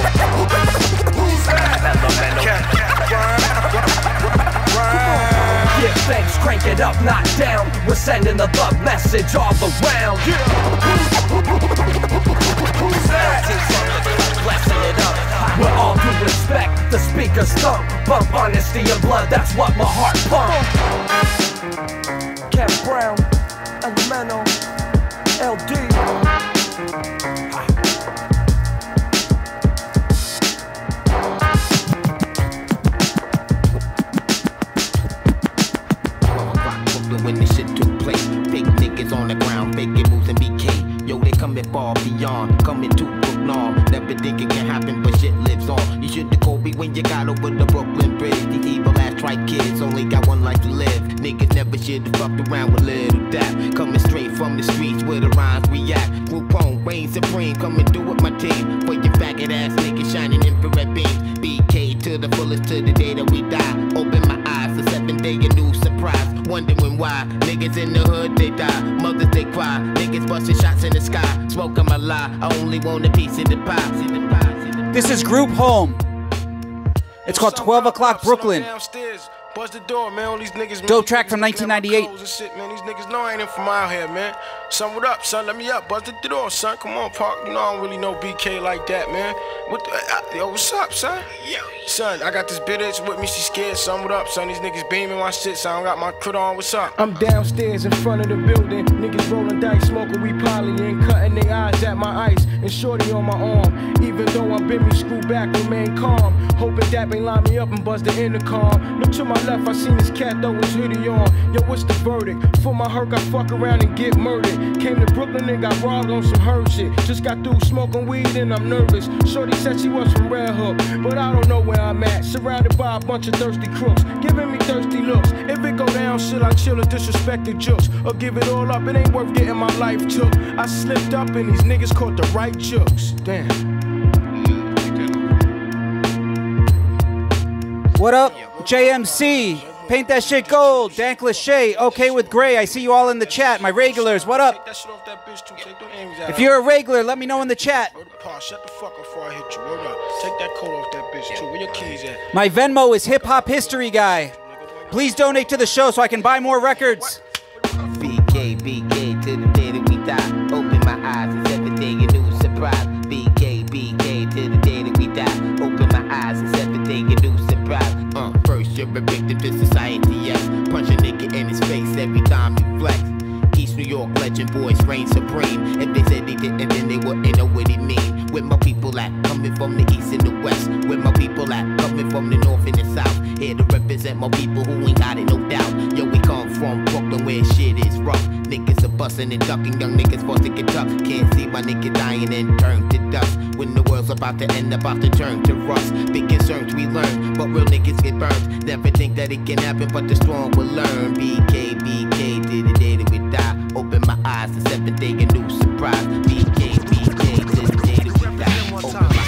Give thanks, crank it up, not down. We're sending the love message all around. Blessing it up. With all due respect, the speakers thump. Bump honesty and blood, that's what my heart pump. Kev Brown, Elemental, LD. When this shit took place, fake niggas on the ground, faking moves and BK. Yo, they coming far beyond, coming to Brooklyn. Never think it can happen, but shit lives on. You should have called me when you got over the Brooklyn Bridge. These evil ass trike kids only got one life to live. Niggas never should have fucked around with little dap. Coming straight from the streets where the rhymes react. Group home, reign supreme, coming through with my team. For your faggot ass niggas shining infrared beams. BK to the fullest to the day that we die. Open my eyes, a 7-day a new surprise. Wondering why niggas in the hood they die, mothers they cry, niggas busting shots in the sky. Smoke on my lie, I only want a piece of the pie. This is Group Home. It's called 12 O'Clock Brooklyn. Buzz the door, man. All these niggas. Dope track from 1998. Shit, man. These niggas know I ain't in from out here, man. Son, what up, son? Let me up. Buzz the door, son. Come on, Park. You know I don't really know BK like that, man. What the, yo, what's up, son? Yo. Son, I got this bitch with me. She scared, son. What up, son? These niggas beaming my shit, son. I don't got my crit on. What's up? I'm downstairs in front of the building. Niggas rolling dice, smoking weed, polying, cutting their eyes at my ice. And shorty on my arm. Even though I'm been me, screw back, remain calm. Hoping that ain't line me up and buzz the intercom. Look to my left, I seen this cat throw his hoodie on. Yo, what's the verdict? For my hurt, I fuck around and get murdered. Came to Brooklyn and got robbed on some hurt shit. Just got through smoking weed and I'm nervous. Shorty said she was from Red Hook, but I don't know where I'm at. Surrounded by a bunch of thirsty crooks, giving me thirsty looks. If it go down, should I chill or disrespect the jokes? Or give it all up, it ain't worth getting my life took. I slipped up and these niggas caught the right jokes. Damn. What up, JMC? Paint that shit gold. Dan Cliché, okay with Gray. I see you all in the chat. My regulars, what up? If you're a regular, let me know in the chat. Shut the fuck up before I hit you. Word up. Take that coat off that bitch too. Where your keys at? My Venmo is Hip Hop History Guy. Please donate to the show so I can buy more records. BK to the day that we die. Open my eyes, it's every day a new surprise. BK to the day that we die. Open my eyes, it's every day a new surprise. First you're a victim to society, yes. Punch a nigga in his face every time you flex. East New York legend boys reign supreme. If they said they didn't, then they wouldn't know what it mean. Where my people at? Coming from the east and the west. Where my people at? Coming from the north and the south. Here to represent my people who ain't got it, no doubt. Yo, we come from Brooklyn where shit is rough. Niggas are bustin' and ducking, young niggas forced to get tough. Can't see my nigga dying and turn to dust. When the world's about to end, about to turn to rust. Big concerns we learn, but real niggas get burned. Never think that it can happen, but the strong will learn. BK to the day that we die. Open my eyes, the seventh day, a new surprise. BK to the day that we die.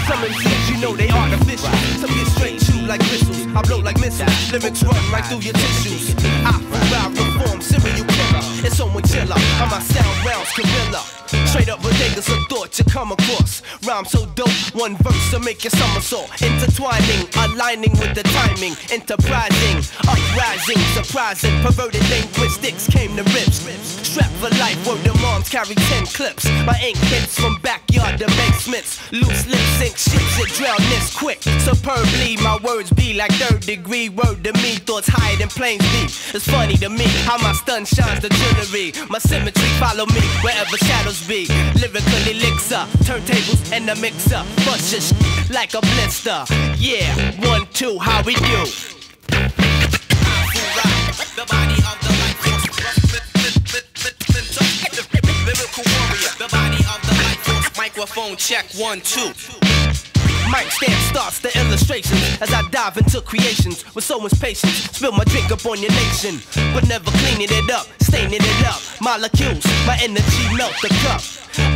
Some MCs, you know they artificial. Some get straight to like missiles. I blow like missiles. Lyrics run right through your tissues. I ride, reform, serial killer. It's someone chiller. I'm a sound rounds gorilla. Straight up bodegas of thought you come across. Rhyme so dope, one verse to make your somersault. Intertwining, aligning with the timing. Enterprising, uprising, surprising. Perverted linguistics came to rips. Strapped for life, word to moms carry 10 clips. My ink hits from backyard to basements. Loose lips sink ships that drown this quick. Superbly, my words be like third degree. Word to me, thoughts higher than planes be. It's funny to me how my stun shines the jewelry. My symmetry follow me wherever shadows be. Lyrical elixir, turntables and a mixer. Bust your shit like a blister. Yeah, 1, 2, how we do? The body of the life force. Lyrical warrior. The body of the life force. Microphone check 1, 2. Mic stand starts the illustrations as I dive into creations with so much patience. Spill my drink up on your nation, but never cleaning it up, staining it up. Molecules, my energy melt the cup.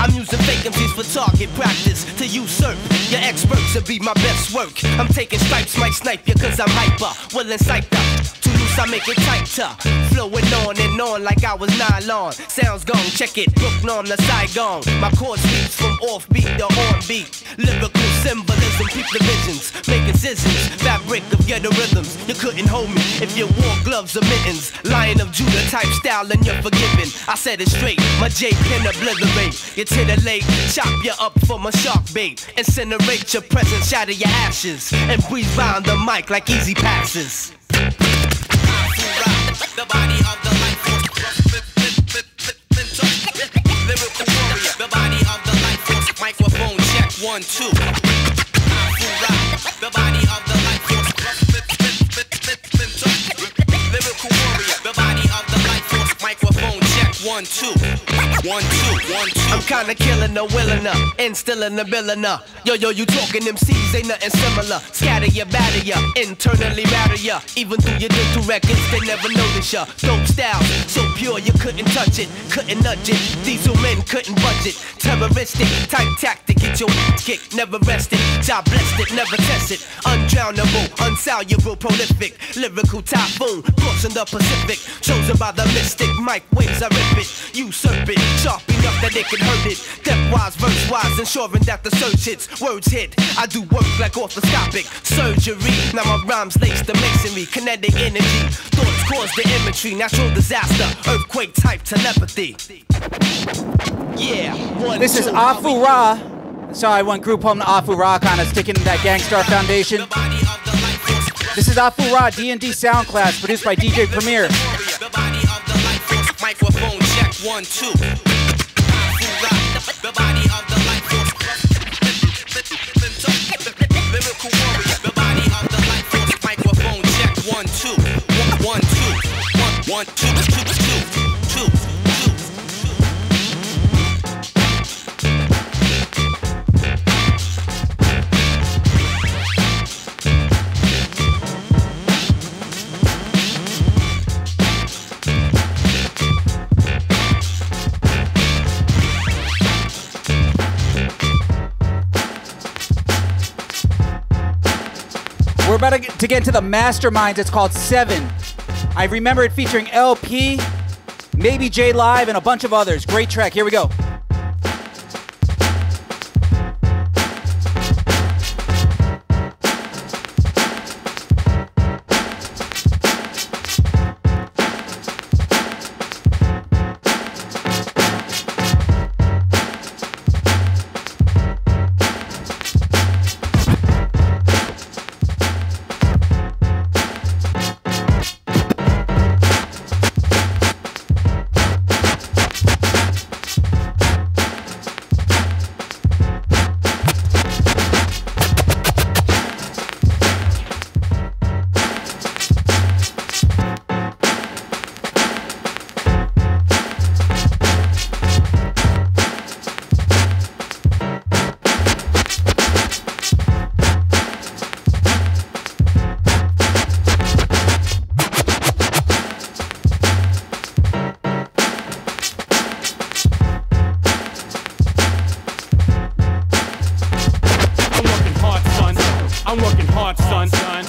I'm using vacancies for target practice to usurp your experts to be my best work. I'm taking stripes, might snipe you cause I'm hyper, well inside up. Too loose, I make it tighter. Flowing on and on like I was nylon. Sounds gone, check it, Brooklyn to Saigon. My chord sweeps from offbeat to on beat. Lyrical symbolism, peep the visions. Make incisions, fabric of ghetto rhythms. You couldn't hold me if you wore gloves or mittens. Lion of Judah type style and you're forgiven. I said it straight, my J pen obliterate. You titillate, chop you up for my shark bait. Incinerate your presence, shatter your ashes. And breathe round the mic like easy passes. The body of the life force. Lyrical warrior. The body of the life force. Microphone check 1, 2. The body of the life force. Lyrical warrior. The body of the life force. Microphone check 1, 2. 1, 2, 1, 2. I'm kinda killing the willing up, instilling the billing up. Yo, you talking MCs, ain't nothing similar. Scatter ya, batter ya, internally batter ya. Even through your dental records, they never notice ya. Dope style, so pure you couldn't touch it, couldn't nudge it. Diesel men couldn't budge it. Terroristic, type tactic, get your kicked, never rested. Job blessed it, never tested. Undrownable, unsoluble, prolific. Lyrical typhoon, crossing the Pacific. Chosen by the mystic, mic waves, I rip it. Usurp it, sharp enough that they can hurt it. Depth-wise, verse-wise, ensuring that the surge hits. Words hit, I do work like orthoscopic surgery. Now my rhymes lace the masonry, kinetic energy. Thoughts cause the imagery, natural disaster, earthquake type telepathy. Yeah, this is Afu Ra. Sorry, I went group home to Afu Ra, kind of sticking to that Gangstar Foundation. This is Afu Ra, D&D Sound Class, produced by DJ Premier. Microphone check 1, 2. The body of the life force. Lyrical warrior. The body of the life force. Microphone check 1, 2. To get into the masterminds, it's called 7. I remember it featuring LP, maybe J Live, and a bunch of others. Great track. Here we go.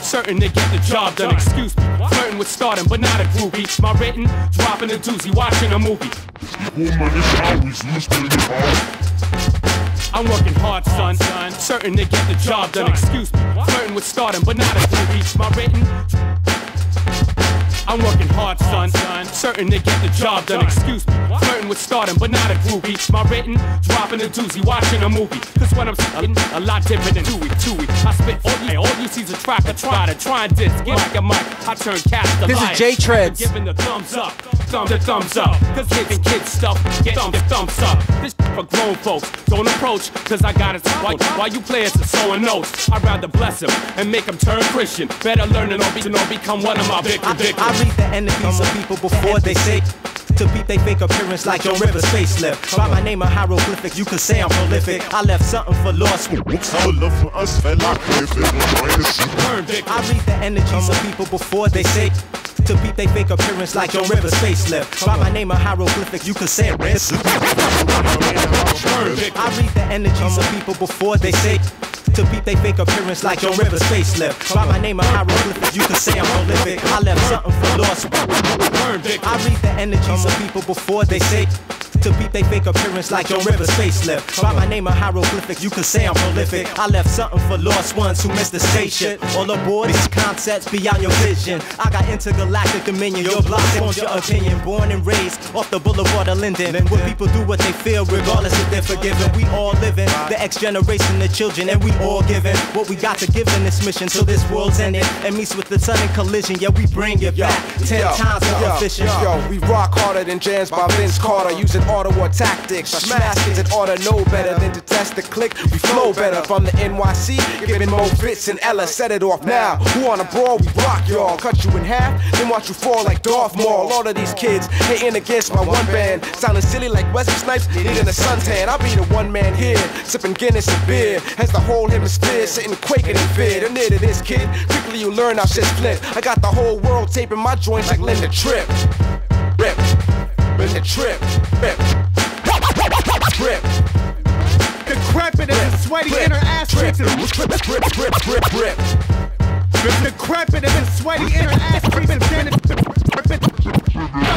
Certain to get the job done, excuse me. Flirting with stardom, but not a groupie. My written, dropping a doozy, watching a movie. I'm working hard, son. Certain to get the job done, excuse me. Flirting with stardom, but not a groupie. My written, I'm working hard, son. Certain to get the job done, excuse me. Flirting with stardom, but not a groupie. My written, dropping a doozy, watching a movie. Cause when I'm spitting, a lot different than Chewy. I spit all you see's a track, a try to try and diss. Get like a mic, I turn cast to This liar. is J Treads. Giving the thumbs up, thumbs up. Cause kids stuff, get thumbs up. This for grown folks, don't approach, cause I got it. Why you players are sowing notes? I'd rather bless them and make them turn Christian. Better learn and or become one of my victims. I read the enemies of people before they say to beat they fake appearance like Joe Rivers facelift. By my name of hieroglyphics, you could say I'm prolific. I left something for lost. I read the energies of people before they say to beat they fake appearance like Joe Rivers facelift. By my name of hieroglyphics, you could say I'm I read the energies of people before they say to beat they fake appearance like Joe Rivers facelift. By my name of hieroglyphics, you can say I'm prolific. I left something for lost. I read the energies of people before they say to beat they fake appearance like Joe Rivers facelift. By my name of hieroglyphics, you can say I'm prolific. I left something for lost ones who missed the spaceship. All aboard, these concepts beyond your vision. I got intergalactic dominion. Your block forms your opinion. Born and raised off the boulevard of Linden. Where people do what they feel regardless if they're forgiven. We all living, the X generation, the children, and we all giving what we got to give in this mission till this world's ended and meets with the sun in collision. Yeah, we bring it back 10 times more efficient. Yo, we rock harder than jams by Vince Carter. Using auto war tactics. I smash kids and ought to know better than to test the click. We flow better from the NYC, giving more fits and Ella. Set it off now. Who on a brawl? We rock y'all. Cut you in half, then watch you fall like Darth Maul. All of these kids hating against my one band, sounding silly like Wesley Snipes needing a suntan. I'll be the one man here, sipping Guinness and beer, as the whole hemisphere sitting quaking in fear. They're near to this kid, quickly you learn how shit's flip. I got the whole world taping my joints like Linda Tripp. Rip, Linda Tripp, rip, rip. Decrepit as a sweaty inner ass cheeks and rip. Decrepit as a sweaty inner ass cheeks and son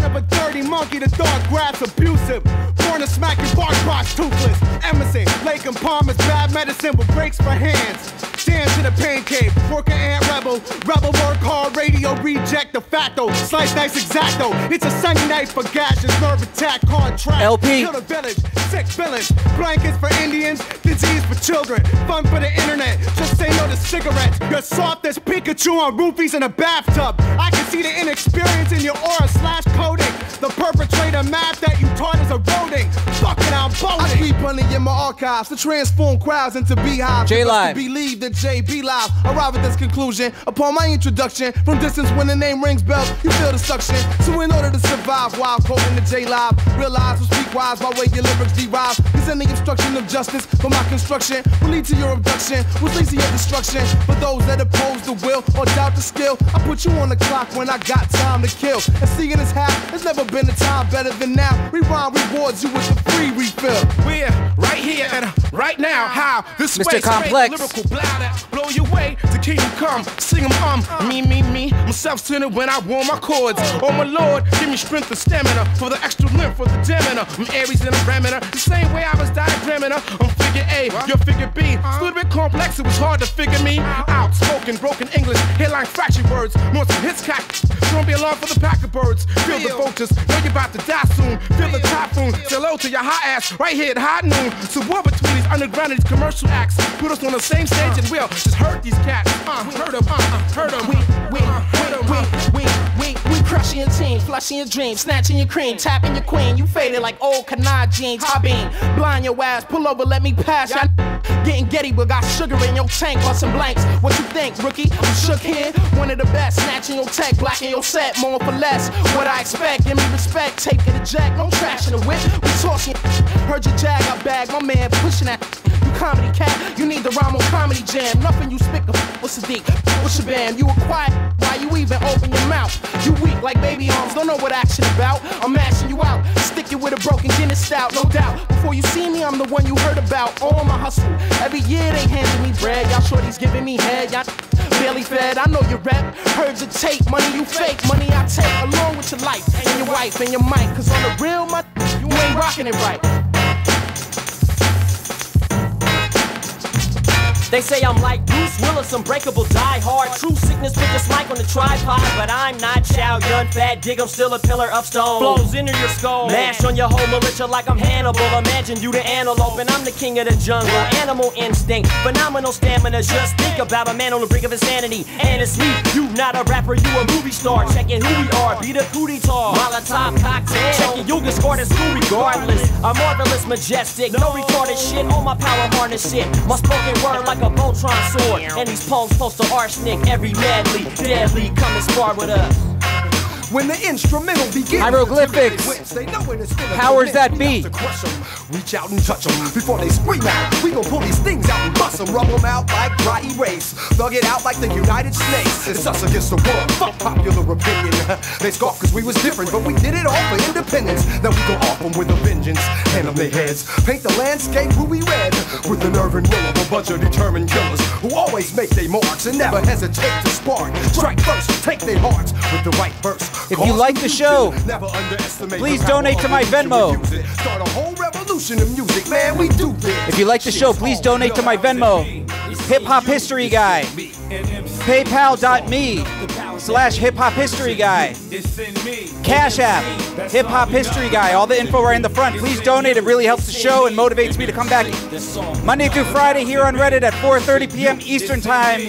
of a dirty monkey, the dog grabs abusive. Born to smack your bark box toothless. Emerson, Lake and Palmer's bad medicine with breaks for hands. Dance to the pain cave, worker ant rebel. Rebel work hard, radio reject de facto. Slice nice exacto. It's a Sunday night for gashes, nerve attack, contract. LP. Kill the village, sick villains. Blankets for Indians, disease for children. Fun for the internet, just say no to cigarettes. You're soft as Pikachu on roofies in a bathtub. I can see the inexperience in your aura / coding. The perpetrator map that you taught is eroding. Fucking I'm boning. I keep hunting in my archives to transform crowds into beehives. J-Live. Believe that JB Live. Arrive at this conclusion upon my introduction. From distance when the name rings bells, you feel the suction. So in order to survive while quoting the J-Live, realize will speak wise by way your lyrics derive. Cause any obstruction of justice for my construction will lead to your abduction, which leads to your destruction. For those that oppose the will or doubt the skill, I put you on the clock when I got time to kill. And seeing as how there's never been a time better than now. Rewind rewards you with the free refill. We're right here and right now. How this Mr. Complex. lyrical bladder. blow your way to kingdom come. Sing 'em me. I'm self-centered when I warm my chords. Oh my Lord, give me strength and stamina for the extra limb for the damina. I'm Aries and I'm ramming the same way I was diagramming her. I'm figure A, you're figure B. It's a little bit complex, it was hard to figure me out. Spoken, broken English, headline fraction words. More some Hitchcock. Don't be alarmed for the pack of birds. Feel the vultures, know you're about to die soon. Feel the typhoon, say hello to your hot ass right here at high noon. So what between these underground and these commercial acts? Put us on the same stage and we'll just hurt these cats. Hurt them. We crushing your team, flushing your dreams, snatching your cream, tapping your queen. You faded like old canard jeans. I been blind your ass, pull over, let me pass. Y'all getting getty, but got sugar in your tank, busting blanks. What you think, rookie? I'm shook here, one of the best. Snatching your tech, blacking your set, more for less. What I expect, give me respect. Take it to jack, no trash in the whip. We tossing, heard your jag, I bag. My man pushing that. You comedy cat, you need the rhyme on comedy jam. Nothing you spick, what's the deep? What's your band? You were quiet, why you even open your mouth? You weak like baby arms, don't know what action about. I'm mashing you out, stick you with a broken Guinness stout, no doubt. Before you see me, I'm the one you heard about. All my hustle, every year they handing me bread. Y'all shorties giving me head, y'all barely fed. I know you rap, heard your tape, money you fake, money I take along with your life and your wife and your mic. Cause on the real, you ain't rocking it right. They say I'm like Bruce Willis, unbreakable, die hard. True sickness with this mic on the tripod. But I'm not Chow Yun Fat Dig, I'm still a pillar of stone. Flows into your skull, mash on your whole militia like I'm Hannibal. Imagine you the antelope and I'm the king of the jungle. Animal instinct, phenomenal stamina. Just think about a man on the brink of insanity. And it's me, you not a rapper, you a movie star. Checking who we are, be the cootie tar. Molotov cocktail, checking you'll get scored at school regardless. I'm marvelous, majestic, no retarded shit. All my power harness shit. My spoken word like a Voltron sword, and these poems post to arsenic. Every madly, deadly, come and spar with us. When the instrumental begins, hieroglyphics, powers that be. Reach out and touch them before they scream out. We gon' pull these things out and bust them, rub them out like dry erase. Thug it out like the United States. It's us against the world, fuck popular opinion. They scoff cause we was different, but we did it all for independence. Then we go off them with a vengeance, hand them their heads. Paint the landscape ruby red, with the nerve and will of a bunch of determined killers who always make their marks and never hesitate to spark. Strike first, take their hearts with the right verse. If you like the show, please donate to my Venmo. Start a whole revolution in music, man, we do this. If you like the show, please donate to my Venmo. Hip Hop History Guy. PayPal.me/Hip Hop History Guy. Cash App, Hip Hop History Guy. All the info right in the front. Please donate. It really helps the show and motivates me to come back Monday through Friday here on Reddit at 4:30 p.m. Eastern Time.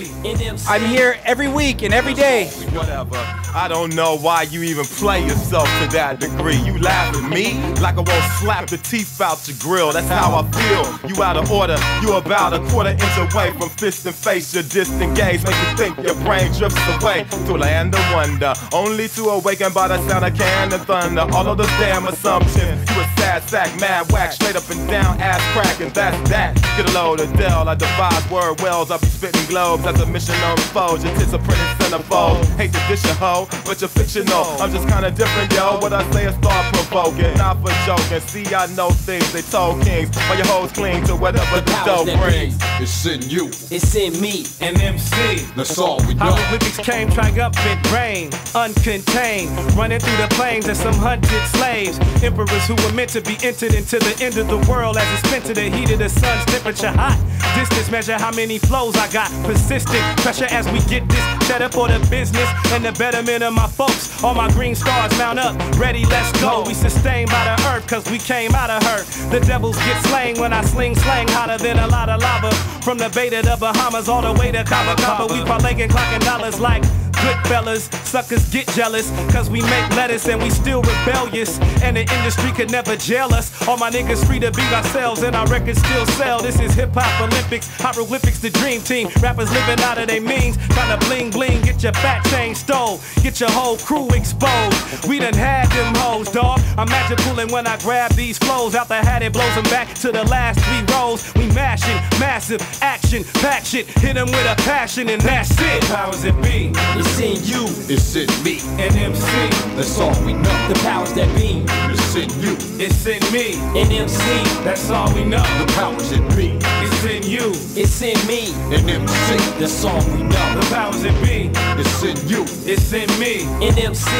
I'm here every week and every day. Whatever. I don't know why you even play yourself to that degree. You laugh at me like I won't slap the teeth out your grill. That's how I feel. You out of order. You about a quarter inch away from fist and face. You're disengaged. Make you think your brain drifts away to a land of wonder. Only to awaken by the sound of cannon thunder. All of those damn assumptions. You a sad sack, mad whack, straight up and down, ass crack, and that's that. Get a load of Dell. I devise word wells. I be spitting globes as a mission unfolds. Your tits are printed centerfold. Hate to dish a hoe, but you're fictional. I'm just kinda different, yo. What I say is thought provoking, not for joking. See, I know things they told kings. While your hoes cling to whatever the dough brings. It's in you. It's in me. And MC. That's all we know. Hieroglyphics came triumphant reign, uncontained, running through the plains as some hunted slaves. Emperors who were meant to be entered into the end of the world as it's spent to the heat of the sun's temperature hot. Distance measure how many flows I got. Persistent pressure as we get this cheddar for the business and the betterment of my folks. All my green stars mount up, ready, let's go. We sustained by the earth cause we came out of her. The devils get slain when I sling slang hotter than a lot of lava. From the Bay to the Bahamas all the way to Cabo Cabo. We parlaying clocking dollars like good fellas. Suckers get jealous cause we make lettuce and we still rebellious. And the industry could never jail us. All my niggas free to be ourselves and our records still sell. This is Hip Hop Olympics, Hieroglyphics the dream team. Rappers living out of their means, trying to bling bling, get your fat chain stole, get your whole crew exposed. We done had them hoes, dawg. I'm magical and when I grab these flows out the hat it blows them back to the last 3 rows. We mashing, massive action, pack shit, hit them with a passion and that's it. Powers that be. It's in you. It's in me. And MC. That's all we know. The powers that be. It's in you. It's in me. And MC. That's all we know. The powers that be. It's power's in you. It's in me. In MC, That's all we know. The power's in me. it's in you. It's in me. In MC.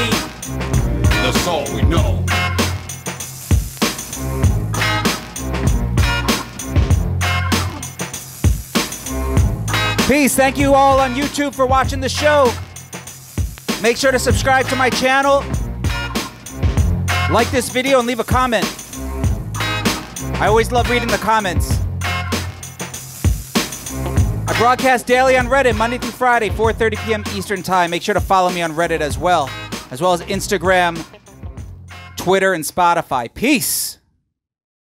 That's all we know. Peace. Thank you all on YouTube for watching the show. Make sure to subscribe to my channel. Like this video and leave a comment. I always love reading the comments. I broadcast daily on Reddit, Monday through Friday, 4:30 p.m. Eastern Time. Make sure to follow me on Reddit as well as Instagram, Twitter, and Spotify. Peace.